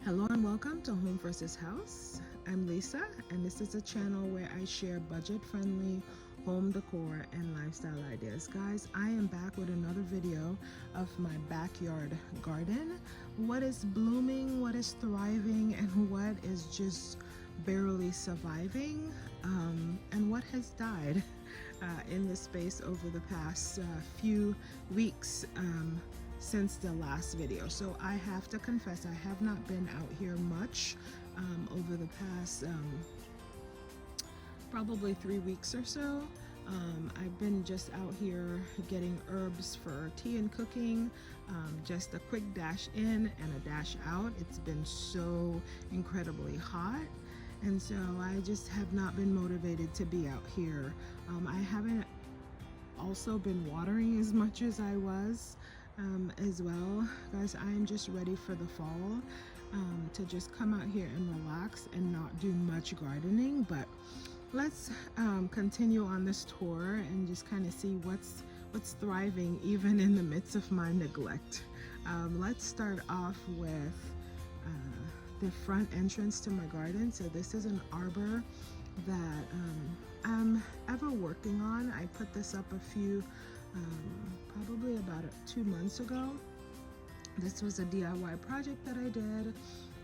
Hello and welcome to Home versus House. I'm Lisa, and this is a channel where I share budget-friendly home decor and lifestyle ideas. Guys, I am back with another video of my backyard garden. What is blooming, what is thriving, and what is just barely surviving, and what has died in this space over the past few weeks. Since the last video. So I have to confess, I have not been out here much over the past probably 3 weeks or so. I've been just out here getting herbs for tea and cooking, just a quick dash in and a dash out. It's been so incredibly hot, and so I just have not been motivated to be out here. I haven't also been watering as much as I was as well. Guys, I am just ready for the fall, to just come out here and relax and not do much gardening. But let's continue on this tour and just kind of see what's thriving even in the midst of my neglect. Let's start off with the front entrance to my garden. So this is an arbor that I'm ever working on. I put this up a few probably about 2 months ago. This was a DIY project that I did,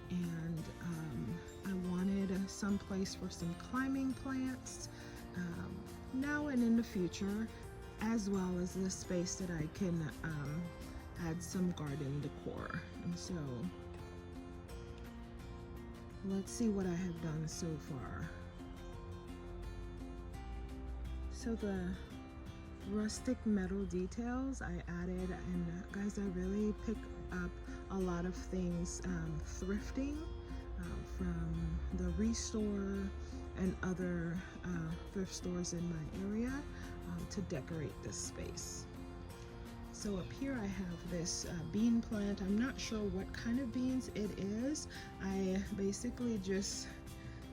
and I wanted some place for some climbing plants now and in the future, as well as the space that I can add some garden decor. And so let's see what I have done so far. So the rustic metal details I added, and guys, I really pick up a lot of things thrifting from the Restore and other thrift stores in my area to decorate this space. So up here I have this bean plant. I'm not sure what kind of beans it is. I basically just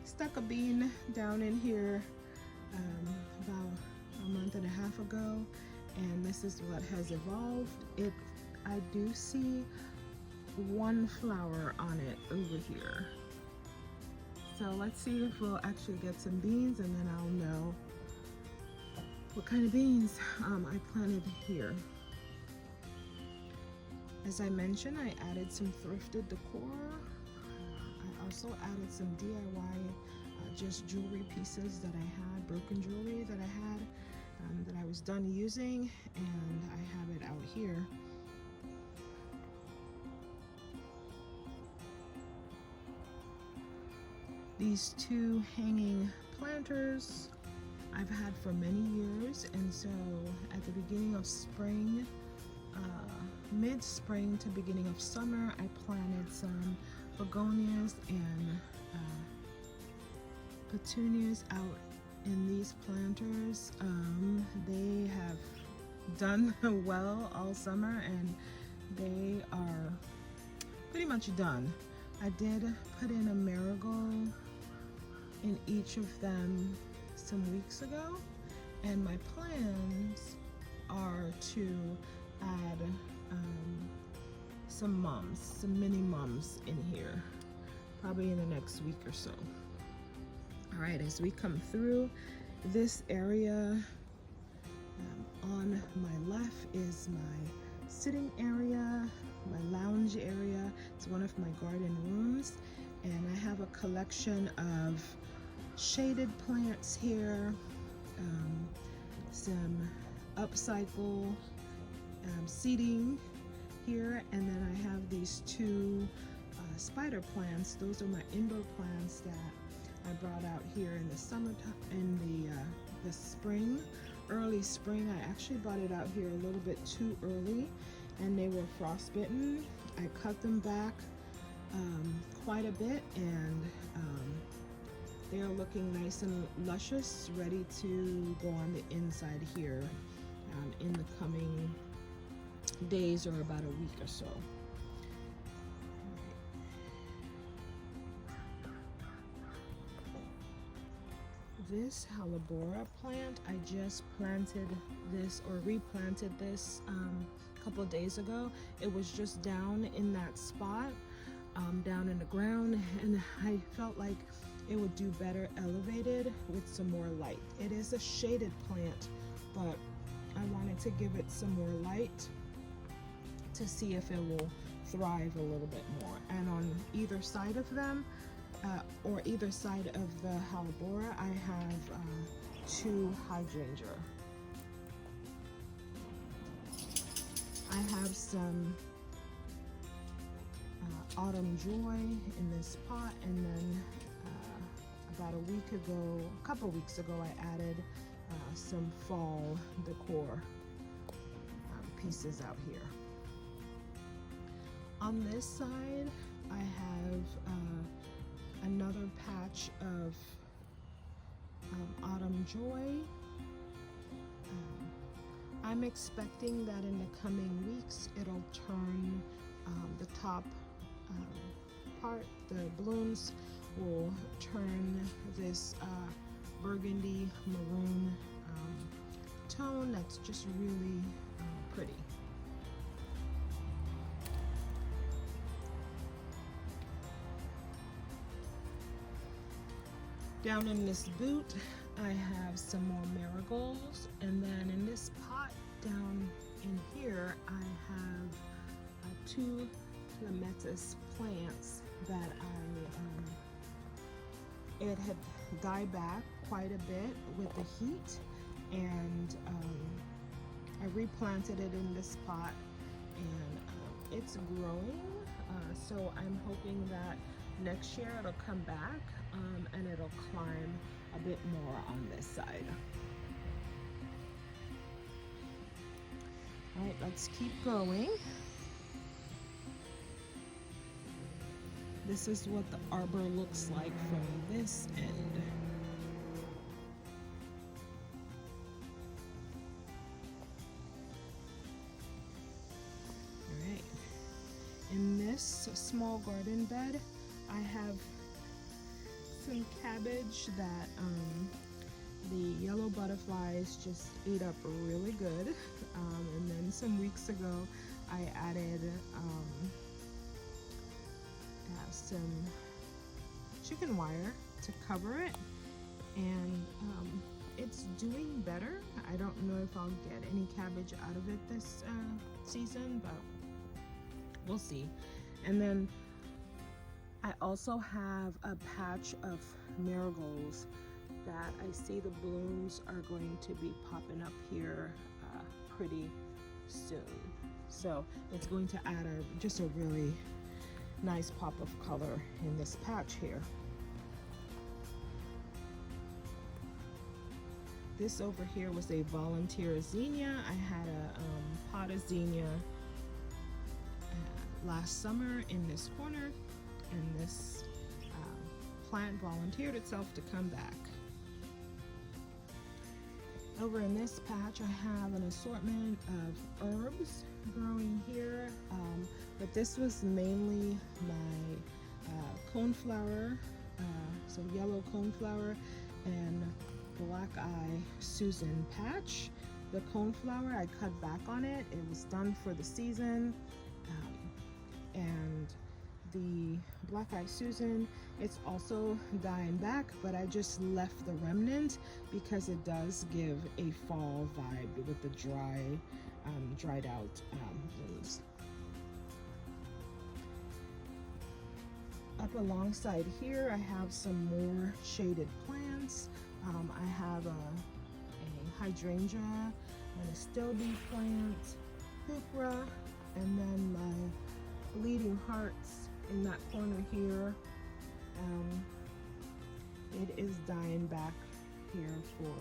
stuck a bean down in here about a month and a half ago, and this is what has evolved. I do see one flower on it over here. So let's see if we'll actually get some beans, and then I'll know what kind of beans I planted here. As I mentioned, I added some thrifted decor. I also added some DIY just jewelry pieces that I had, broken jewelry that I had, that I was done using, and I have it out here. These two hanging planters I've had for many years, and so at the beginning of spring, mid-spring to beginning of summer, I planted some begonias and petunias out in these planters. They have done well all summer, and they are pretty much done. I did put in a marigold in each of them some weeks ago, and my plans are to add some mini mums in here, probably in the next week or so. All right, as we come through this area, on my left is my sitting area, my lounge area. It's one of my garden rooms, and I have a collection of shaded plants here, some upcycle seating here, and then I have these two spider plants. Those are my indoor plants that I brought out here in the summertime, in the spring, early spring. I actually brought it out here a little bit too early, and they were frostbitten. I cut them back quite a bit, and they are looking nice and luscious, ready to go on the inside here in the coming days, or about a week or so. This hellebora plant, I just planted this, or replanted this a couple of days ago. It was just down in that spot down in the ground, and I felt like it would do better elevated with some more light. It is a shaded plant, but I wanted to give it some more light to see if it will thrive a little bit more. And on either side of them, or either side of the hellebora, I have 2 hydrangea. I have some autumn joy in this pot, and then about a couple weeks ago, I added some fall decor pieces out here. On this side, I have another patch of autumn joy. I'm expecting that in the coming weeks it'll turn the top part, the blooms will turn this burgundy maroon tone that's just really pretty. Down in this boot, I have some more marigolds, and then in this pot down in here, I have 2 clematis plants that it had died back quite a bit with the heat, and I replanted it in this pot, and it's growing. So I'm hoping that next year it'll come back and it'll climb a bit more on this side. All right, let's keep going. This is what the arbor looks like from this end. All right, in this small garden bed, I have some cabbage that the yellow butterflies just ate up really good, and then some weeks ago I added some chicken wire to cover it, and it's doing better. I don't know if I'll get any cabbage out of it this season, but we'll see. And then I also have a patch of marigolds that I see the blooms are going to be popping up here pretty soon. So it's going to add just a really nice pop of color in this patch here. This over here was a volunteer zinnia. I had a pot of zinnia last summer in this corner, and this plant volunteered itself to come back. Over in this patch, I have an assortment of herbs growing here, but this was mainly my coneflower, so yellow coneflower, and black eye Susan patch. The coneflower, I cut back on it. It was done for the season, and the black eye Susan, it's also dying back, but I just left the remnant because it does give a fall vibe with the dried out leaves. Up alongside here, I have some more shaded plants. I have a hydrangea and a still bee plant, heuchera, and then my bleeding hearts in that corner here. It is dying back here for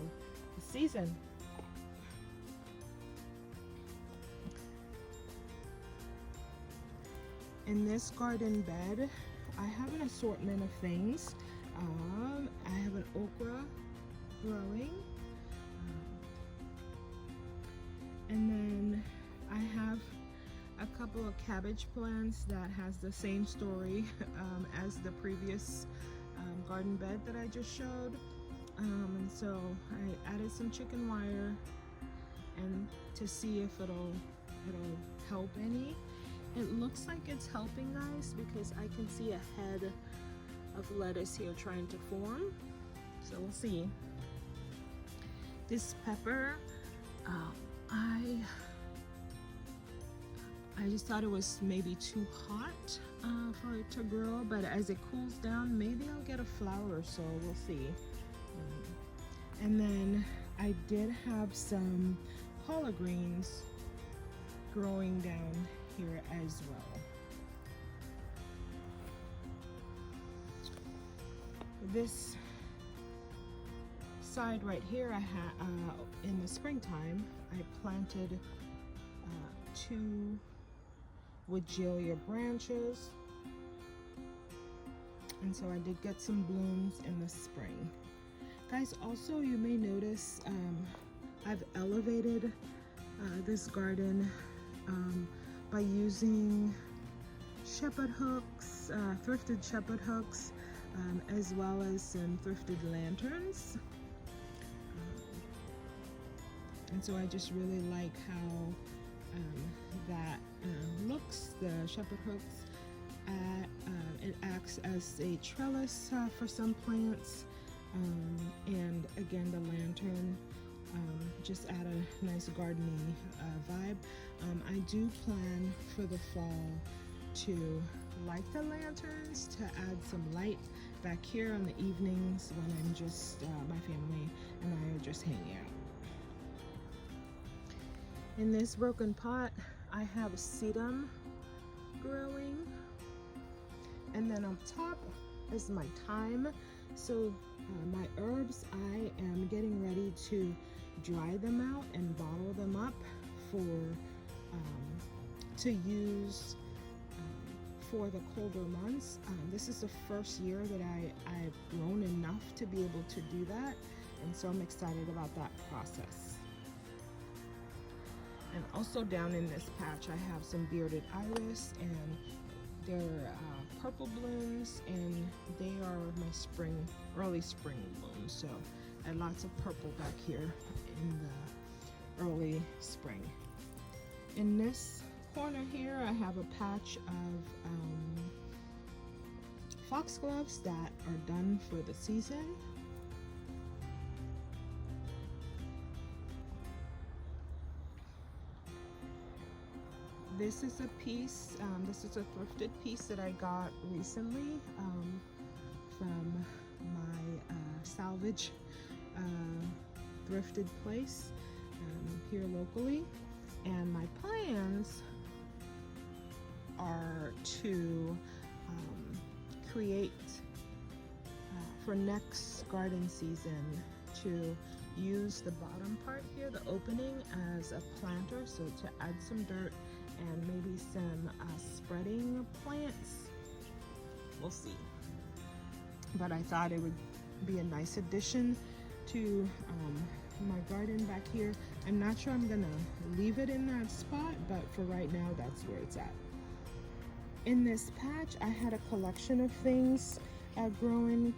the season. In this garden bed, I have an assortment of things. I have an okra growing, and then I have a couple of cabbage plants that has the same story as the previous garden bed that I just showed, and so I added some chicken wire and to see if it'll help any. It looks like it's helping, guys, because I can see a head of lettuce here trying to form. So we'll see. This pepper, I just thought it was maybe too hot for it to grow, but as it cools down, maybe I'll get a flower or so. We'll see. And then I did have some collard greens growing down here as well. This side right here, I had in the springtime, I planted 2 Woodgelia branches, and so I did get some blooms in the spring. Guys, also you may notice I've elevated this garden by using shepherd hooks, thrifted shepherd hooks, as well as some thrifted lanterns. And so I just really like how that looks. The shepherd hooks, it acts as a trellis for some plants, and again the lantern just add a nice gardening vibe. I do plan for the fall to light the lanterns to add some light back here on the evenings when I'm just my family and I are just hanging out. In this broken pot, I have sedum growing, and then on top is my thyme. So my herbs, I am getting ready to dry them out and bottle them up for to use for the colder months. This is the first year that I've grown enough to be able to do that, and so I'm excited about that process. And also down in this patch, I have some bearded iris, and they're purple blooms, and they are my early spring blooms. So I had lots of purple back here in the early spring. In this corner here, I have a patch of foxgloves that are done for the season. This is a piece, this is a thrifted piece that I got recently from my salvage thrifted place here locally. And my plans are to create for next garden season to use the bottom part here, the opening, as a planter, so to add some dirt and maybe some spreading plants. We'll see. But I thought it would be a nice addition to my garden back here. I'm not sure I'm gonna leave it in that spot, but for right now, that's where it's at. In this patch, I had a collection of things growing.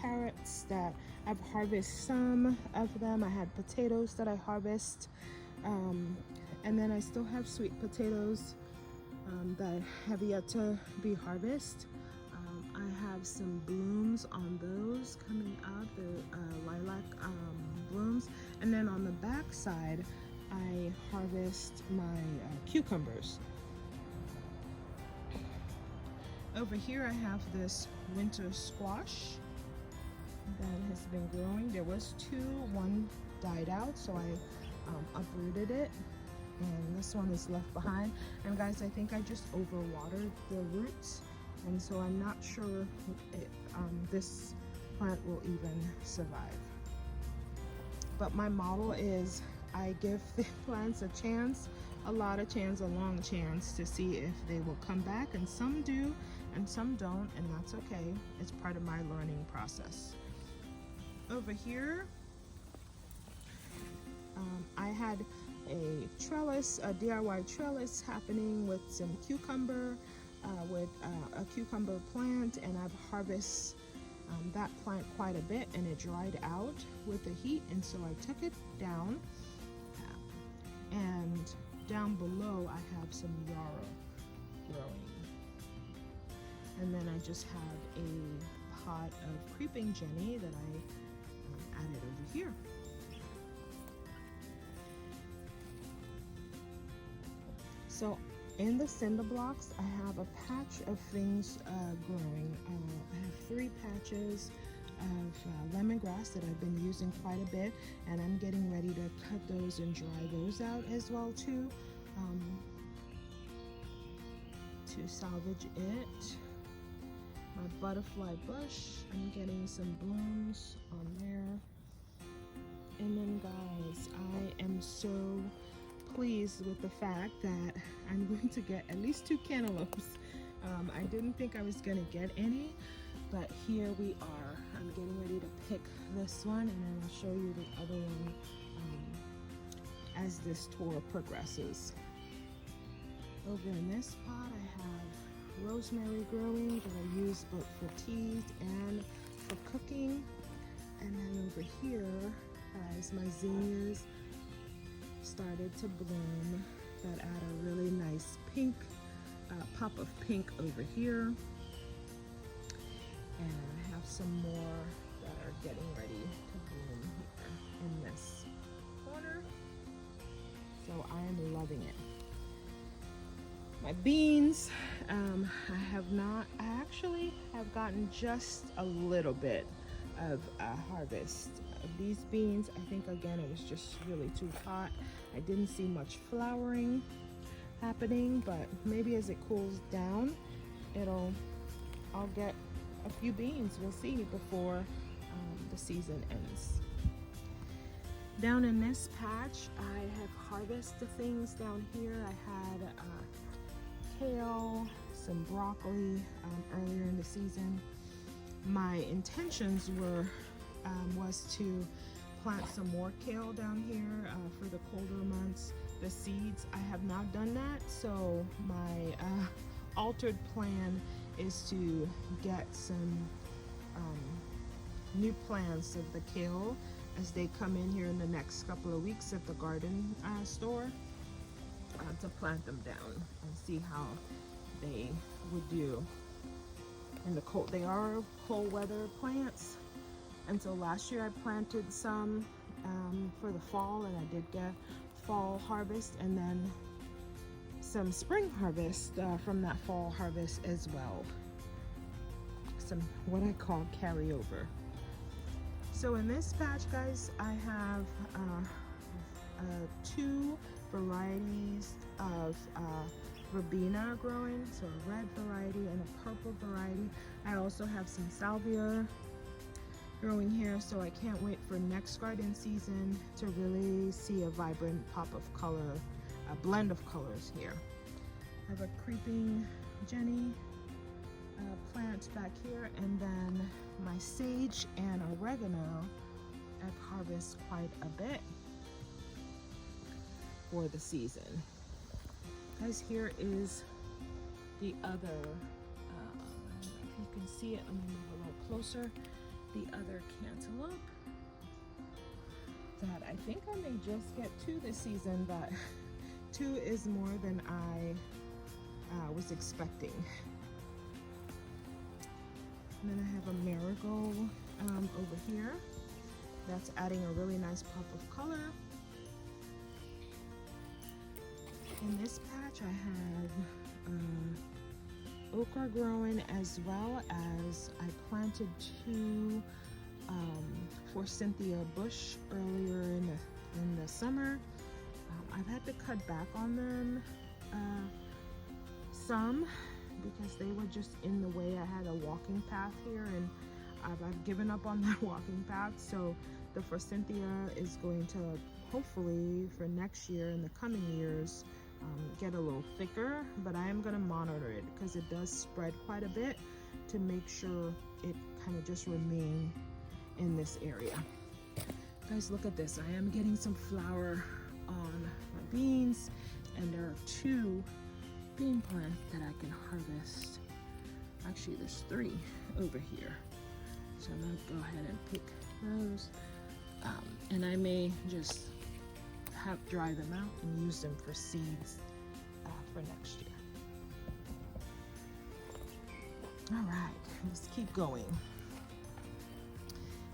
Carrots that I've harvested some of them. I had potatoes that I harvest. And then I still have sweet potatoes that have yet to be harvested. I have some blooms on those coming up, the lilac blooms. And then on the back side, I harvest my cucumbers. Over here I have this winter squash that has been growing. There was 2, one died out, so I uprooted it, and this one is left behind. And guys, I think I just overwatered the roots, and so I'm not sure if this plant will even survive. But my model is I give the plants a chance, a lot of chance, a long chance to see if they will come back, and some do and some don't, and that's okay. It's part of my learning process. Over here, I had a trellis, a DIY trellis happening with some cucumber, with a cucumber plant, and I've harvested that plant quite a bit, and it dried out with the heat, and so I took it down. And down below I have some yarrow. growing. And then I just have a pot of creeping Jenny that I added over here. So in the cinder blocks, I have a patch of things growing. I have 3 patches of lemongrass that I've been using quite a bit, and I'm getting ready to cut those and dry those out as well too, to salvage it. My butterfly bush, I'm getting some blooms on there. And then guys, I am so pleased with the fact that I'm going to get at least 2 cantaloupes. I didn't think I was gonna get any, but here we are. I'm getting ready to pick this one, and then I'll show you the other one as this tour progresses. Over in this pot, I have rosemary growing that I use both for teas and for cooking. And then over here, guys, my zinnias started to bloom that add a really nice pink, pop of pink over here. And I have some more that are getting ready to bloom here in this corner. So I am loving it. My beans, I actually have gotten just a little bit of a harvest of these beans. I think again it was just really too hot. I didn't see much flowering happening, but maybe as it cools down, I'll get a few beans. We'll see before the season ends. Down in this patch, I have harvested things down here. I had kale, some broccoli earlier in the season. My intentions was to plant some more kale down here for the colder months. The seeds, I have not done that, so my altered plan is to get some new plants of the kale as they come in here in the next couple of weeks at the garden store, to plant them down and see how they would do in the cold. They are cold weather plants, and so last year I planted some for the fall, and I did get fall harvest and then some spring harvest from that fall harvest as well. Some what I call carryover. So in this patch, guys, I have 2 varieties of Verbena growing, so a red variety and a purple variety. I also have some salvia growing here, so I can't wait for next garden season to really see a vibrant pop of color, a blend of colors here. I have a creeping Jenny plant back here, and then my sage and oregano I've harvested quite a bit for the season. Guys, here is the other, if you can see it, let me move a little closer, the other cantaloupe that I think I may just get 2 this season, but 2 is more than I was expecting. And then I have a marigold over here that's adding a really nice pop of color. In this patch I have okra growing, as well as I planted 2 forsythia bush earlier in the summer. I've had to cut back on them some because they were just in the way. I had a walking path here, and I've given up on that walking path. So the forsythia is going to hopefully for next year and the coming years get a little thicker, but I am going to monitor it because it does spread quite a bit, to make sure it kind of just remain in this area. Guys, look at this. I am getting some flower on my beans, and there are 2 bean plants that I can harvest. Actually, there's 3 over here, so I'm gonna go ahead and pick those, and I may just dry them out and use them for seeds for next year. All right, let's keep going.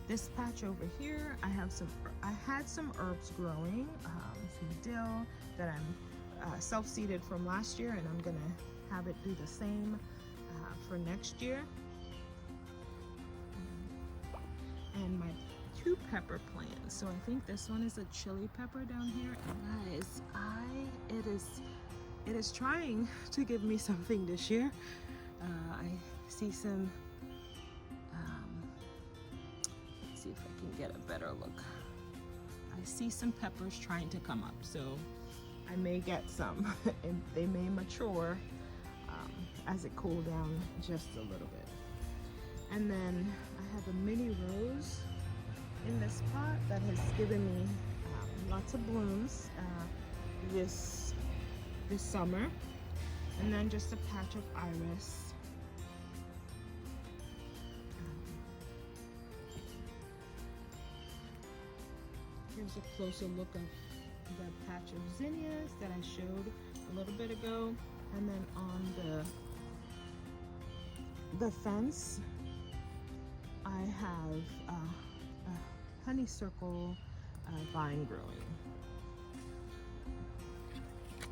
This patch over here, I had some herbs growing, some dill that I'm self-seeded from last year, and I'm gonna have it do the same for next year. And my 2 pepper plants. So I think this one is a chili pepper down here. And guys, it is trying to give me something this year. I see some. Let's see if I can get a better look. I see some peppers trying to come up, so I may get some, and they may mature as it cool down just a little bit. And then I have a mini rose in this pot that has given me lots of blooms this summer. And then just a patch of iris. Here's a closer look of the patch of zinnias that I showed a little bit ago. And then on the fence, I have a honeysuckle vine growing.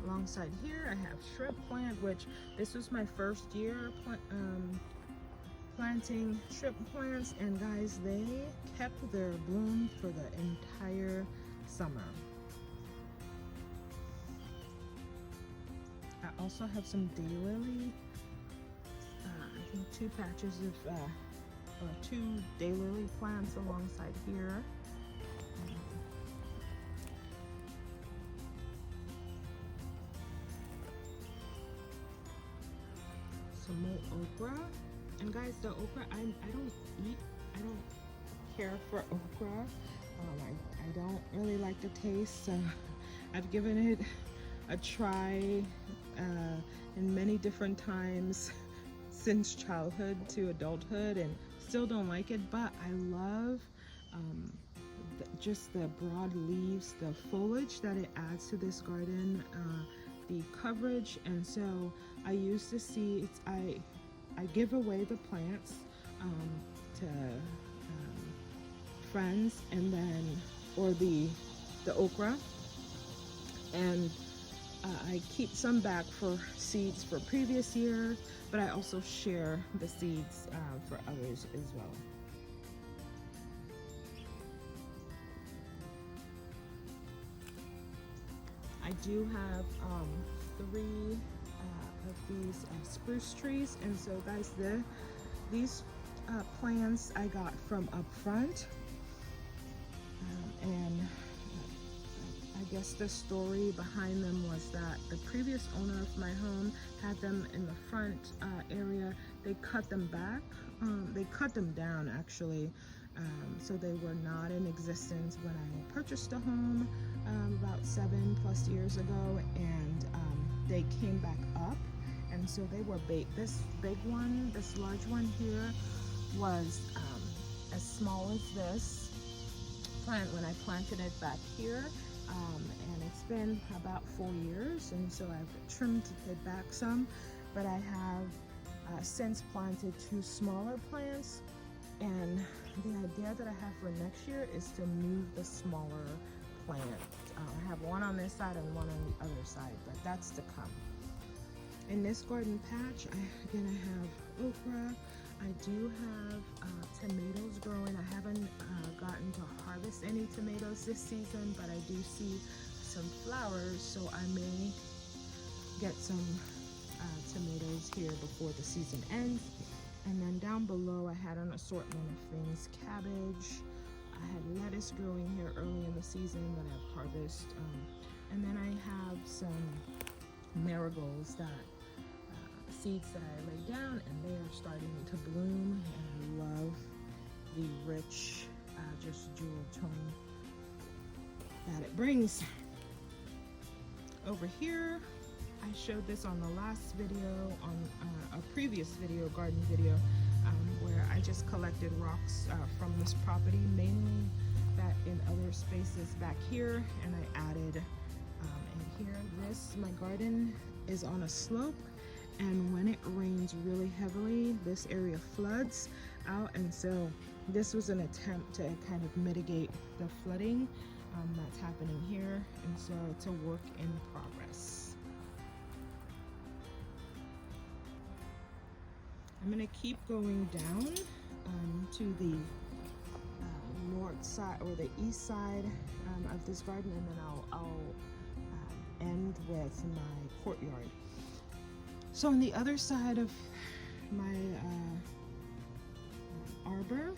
Alongside here, I have shrimp plant, which this was my first year planting shrimp plants, and guys, they kept their bloom for the entire summer. I also have some daylily. I think 2 patches of or 2 daylily plants alongside here. Some more okra. And guys, the okra, I don't care for okra. I don't really like the taste. I've given it a try in many different times since childhood to adulthood, and still don't like it, but I love just the broad leaves, the foliage that it adds to this garden, the coverage. And so I use the seeds, I give away the plants to friends, and then, or the okra, and I keep some back for seeds for previous years, but I also share the seeds for others as well. I do have 3 of these spruce trees, and so guys, these plants I got from up front, and I guess the story behind them was that the previous owner of my home had them in the front area. They cut them back, they cut them down actually, so they were not in existence when I purchased a home about 7+ years ago, and they came back up, and so they were big. This big one, this large one here, was as small as this plant when I planted it back here, and it's been about 4 years, and so I've trimmed it back some, but I have since planted 2 smaller plants, and the idea that I have for next year is to move the smaller plant. I have one on this side and one on the other side, but that's to come. In this garden patch, I have okra. I do have tomatoes growing. I haven't gotten to harvest any tomatoes this season, but I do see some flowers, so I may get some tomatoes here before the season ends. And then down below, I had an assortment of things: cabbage. I had lettuce growing here early in the season that I've harvested, and then I have some marigolds that seeds that I laid down, and they are starting to bloom, and I love the rich just jewel tone that it brings. Over here, I showed this on the last video, on a previous video, garden video, where I just collected rocks from this property, mainly that in other spaces back here, and I added in here. My garden is on a slope, and when it rains really heavily, this area floods out, and so this was an attempt to kind of mitigate the flooding that's happening here, and so it's a work in progress. I'm going to keep going down to the north side or the east side of this garden, and then I'll end with my courtyard. So on the other side of my arbor,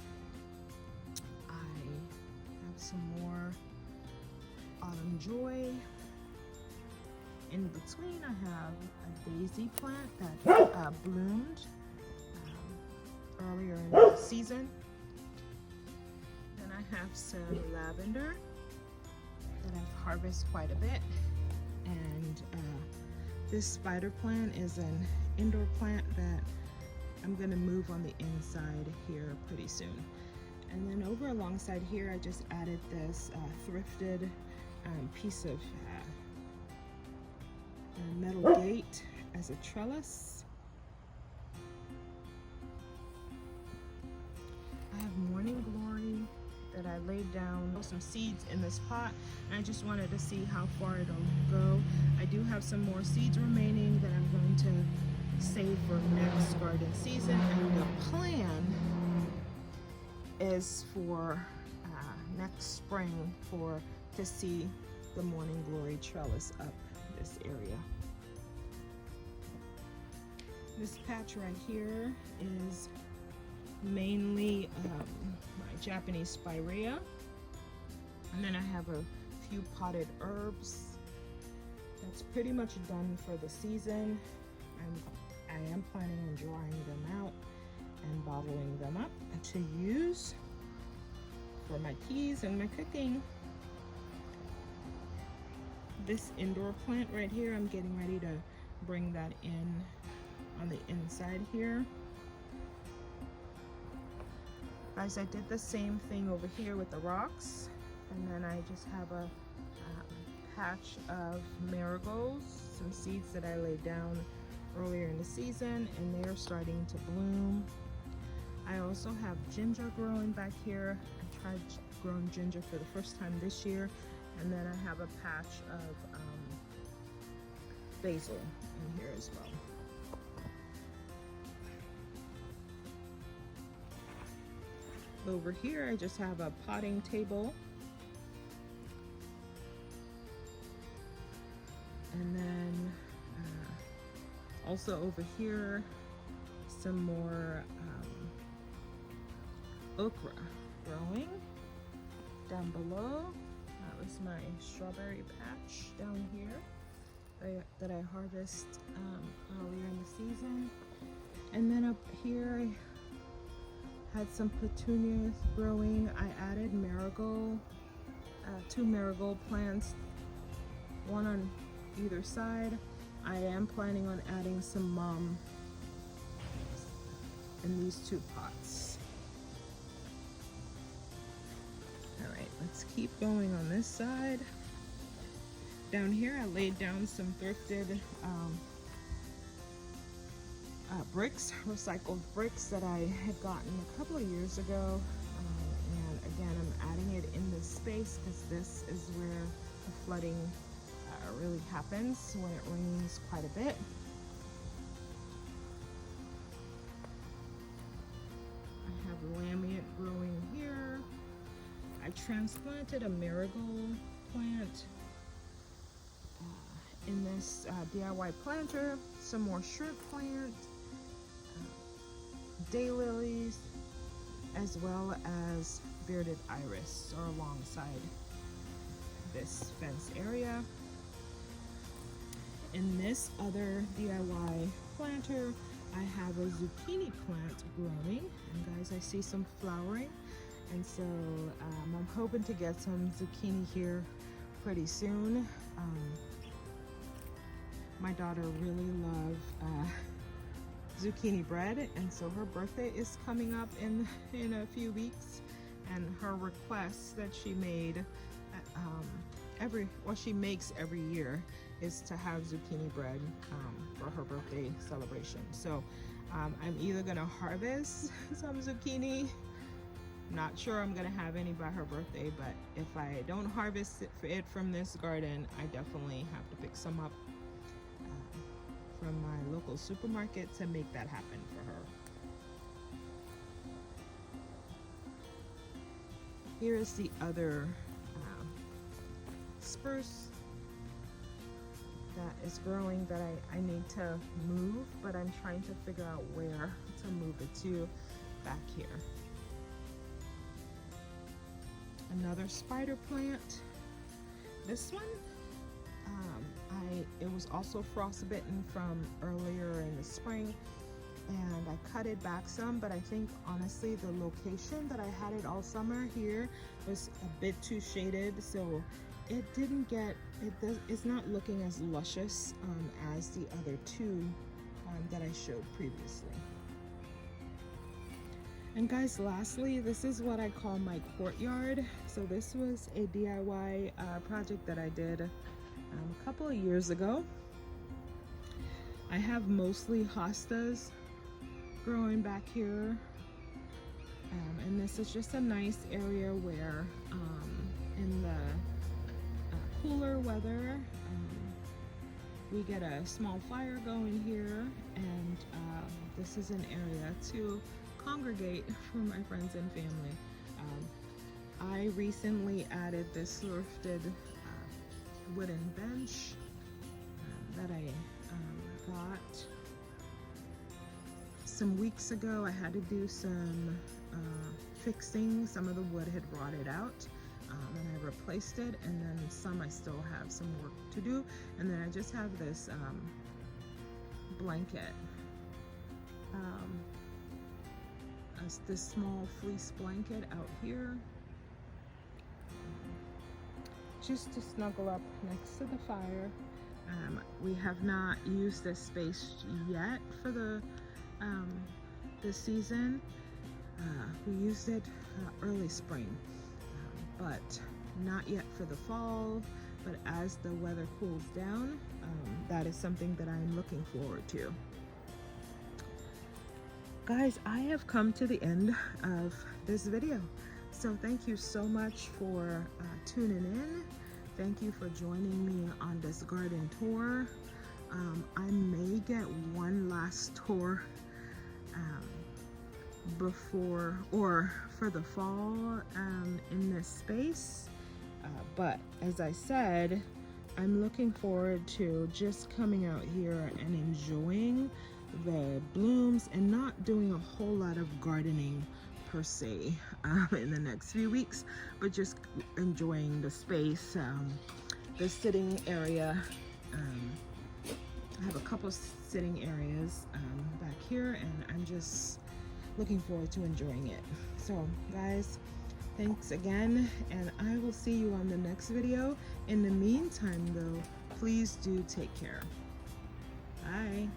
I have some more autumn joy. In between, I have a daisy plant that bloomed earlier in the season. Then I have some lavender that I've harvested quite a bit, and this spider plant is an indoor plant that I'm going to move on the inside here pretty soon. And then over alongside here, I just added this thrifted piece of metal gate as a trellis. I have morning glory that I laid down some seeds in this pot, and I just wanted to see how far it'll go. I do have some more seeds remaining that I'm going to save for next garden season, and the plan is for next spring to see the morning glory trellis up this area. This patch right here is mainly my Japanese spirea, and then I have a few potted herbs. That's pretty much done for the season. I am planning on drying them out and bottling them up to use for my teas and my cooking. This indoor plant right here, I'm getting ready to bring that in on the inside here. Guys, I did the same thing over here with the rocks, and then I just have a patch of marigolds, some seeds that I laid down earlier in the season, and they're starting to bloom. I also have ginger growing back here. I tried growing ginger for the first time this year, and then I have a patch of basil in here as well. Over here, I just have a potting table, and then also over here, some more okra growing down below. That was my strawberry patch down here that I harvest earlier in the season. And then up here, I had some petunias growing. I added marigold, 2 marigold plants, one on either side. I am planning on adding some in these 2 pots. All right, let's keep going on this side. Down here, I laid down some thrifted bricks, recycled bricks that I had gotten a couple of years ago, and again I'm adding it in this space because this is where the flooding really happens when it rains quite a bit. I have lamiate growing here. I transplanted a marigold plant in this DIY planter, some more shrimp plant, daylilies, as well as bearded iris are alongside this fence area. In this other DIY planter, I have a zucchini plant growing, and guys, I see some flowering, and so I'm hoping to get some zucchini here pretty soon. My daughter really loves zucchini bread, and so her birthday is coming up in a few weeks, and her request that she made she makes every year is to have zucchini bread for her birthday celebration. So I'm either gonna harvest some zucchini. Not sure I'm gonna have any by her birthday, but if I don't harvest it from this garden, I definitely have to pick some up from my local supermarket to make that happen for her. Here is the other spruce that is growing that I need to move, but I'm trying to figure out where to move it to. Back here. Another spider plant. This one, it was also frostbitten from earlier in the spring, and I cut it back some, but I think honestly the location that I had it all summer here was a bit too shaded, so it didn't get, it's not looking as luscious as the other two that I showed previously. And guys, lastly, this is what I call my courtyard. So this was a DIY project that I did a couple of years ago. I have mostly hostas growing back here, and this is just a nice area where in the cooler weather we get a small fire going here, and this is an area to congregate for my friends and family. I recently added this thrifted wooden bench that I got some weeks ago. I had to do some fixing. Some of the wood had rotted out, and I replaced it, and then some I still have some work to do. And then I just have this blanket, this small fleece blanket out here, just to snuggle up next to the fire. We have not used this space yet for the this season. We used it early spring, but not yet for the fall. But as the weather cools down, that is something that I'm looking forward to. Guys, I have come to the end of this video. So thank you so much for tuning in. Thank you for joining me on this garden tour. I may get one last tour before or for the fall in this space. But as I said, I'm looking forward to just coming out here and enjoying the blooms and not doing a whole lot of gardening per se in the next few weeks, but just enjoying the space, the sitting area. I have a couple sitting areas back here, and I'm just looking forward to enjoying it. So guys, thanks again, and I will see you on the next video. In the meantime though, please do take care. Bye.